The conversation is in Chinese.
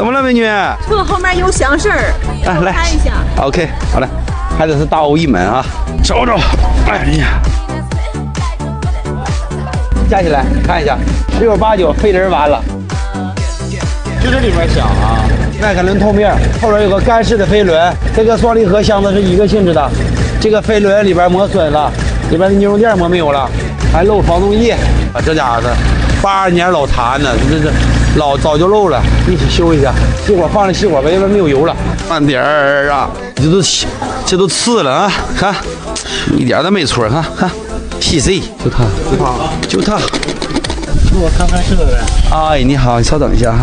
怎么了，美女？车后面有响声儿，来看一下。OK， 好嘞，还得是大欧一门啊，瞅瞅。哎呀，加起来看一下，689飞人完了。就这里面响啊。耐克伦透面，后边有个干式的飞轮，这个双离合箱子是一个性质的，这个飞轮里边磨损了，里边的尼龙垫磨没有了，还漏防冻液啊，这家伙的82年老痰呢，这早就漏了，一起修一下。熄火放着熄火，因为没有油了，慢点儿啊，这都刺了啊，看一点都没错，看 PC 就它，给我看看这个呗。哎，你好，你稍等一下哈。